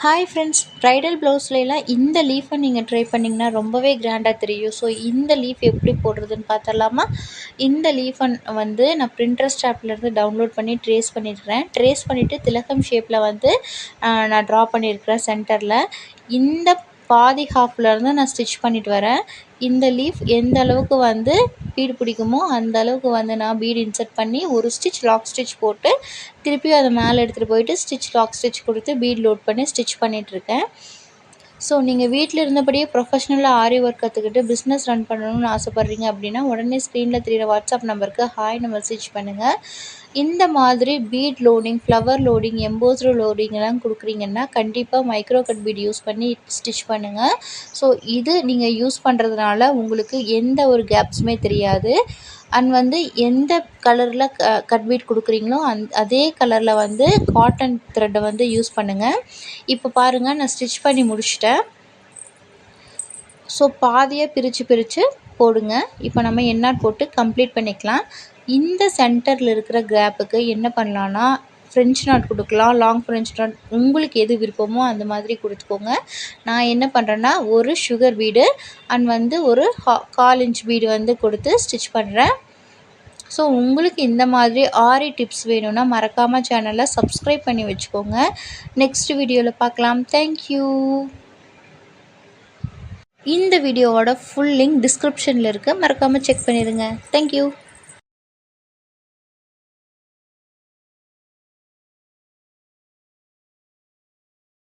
Hi friends, bridal ப்ளவுஸ்லாம் இந்த லீஃபை நீங்கள் try பண்ணிங்கன்னா ரொம்பவே கிராண்டாக தெரியும். ஸோ இந்த லீஃப் எப்படி போடுறதுன்னு பார்த்தலாமா? இந்த லீஃபை வந்து நான் பிரிண்ட்ரெஸ்ட் ஆப்லேருந்து டவுன்லோட் பண்ணி ட்ரேஸ் பண்ணியிருக்கிறேன். ட்ரேஸ் பண்ணிவிட்டு திலகம் ஷேப்பில் வந்து நான் ட்ரா பண்ணியிருக்கிறேன் சென்டரில். இந்த பாதி ஹாஃப்லேருந்து நான் ஸ்டிச் பண்ணிட்டு வரேன். இந்த லீஃப் எந்த அளவுக்கு வந்து பீடு பிடிக்குமோ அந்த அளவுக்கு வந்து நான் பீடு இன்சர்ட் பண்ணி ஒரு ஸ்டிச் லாக் ஸ்டிச் போட்டு திருப்பியும் அதை மேலே எடுத்துகிட்டு போயிட்டு ஸ்டிச் லாக் ஸ்டிச் கொடுத்து பீட் லோட் பண்ணி ஸ்டிச் பண்ணிகிட்ருக்கேன். ஸோ நீங்கள் வீட்டில் இருந்தபடியே ப்ரொஃபஷ்னலாக ஆரி ஒர்க் கற்றுக்கிட்டு பிஸ்னஸ் ரன் பண்ணணும்னு ஆசைப்பட்றீங்க அப்படின்னா உடனே ஸ்க்ரீனில் தெரியுற வாட்ஸ்அப் நம்பருக்கு ஹாய்னு மெசேஜ் பண்ணுங்கள். இந்த மாதிரி bead loading, flower loading, embossed loading எல்லாம் கொடுக்குறீங்கன்னா கண்டிப்பாக மைக்ரோ கட் பீட் யூஸ் பண்ணி ஸ்டிச் பண்ணுங்கள். ஸோ இது நீங்கள் யூஸ் பண்ணுறதுனால உங்களுக்கு எந்த ஒரு கேப்ஸுமே தெரியாது. அண்ட் வந்து எந்த கலரில் கட் பீட் கொடுக்குறீங்களோ அதே கலரில் வந்து காட்டன் த்ரெட்டை வந்து யூஸ் பண்ணுங்கள். இப்போ பாருங்கள், நான் ஸ்டிச் பண்ணி முடிச்சிட்டேன். ஸோ பாதியாக பிரித்து போடுங்க. இப்போ நம்ம எண்ணாட் போட்டு கம்ப்ளீட் பண்ணிக்கலாம். இந்த சென்டரில் இருக்கிற கேப்புக்கு என்ன பண்ணலான்னா ஃப்ரெஞ்ச் நாட் கொடுக்கலாம், லாங் ஃப்ரெஞ்ச் நாட் உங்களுக்கு எது விருப்பமோ அந்த மாதிரி கொடுத்துக்கோங்க. நான் என்ன பண்ணுறேன்னா ஒரு சுகர் பீடு அண்ட் வந்து ஒரு 1/4 இன்ச் பீடு வந்து கொடுத்து ஸ்டிச் பண்ணுறேன். ஸோ உங்களுக்கு இந்த மாதிரி ஆரி டிப்ஸ் வேணும்னா மறக்காமல் சேனலை சப்ஸ்கிரைப் பண்ணி வச்சுக்கோங்க. நெக்ஸ்ட் வீடியோவில் பார்க்கலாம். தேங்க்யூ. இந்த வீடியோவோட ஃபுல் லிங்க் டிஸ்கிரிப்ஷனில் இருக்குது, மறக்காமல் செக் பண்ணிடுங்க. தேங்க்யூ.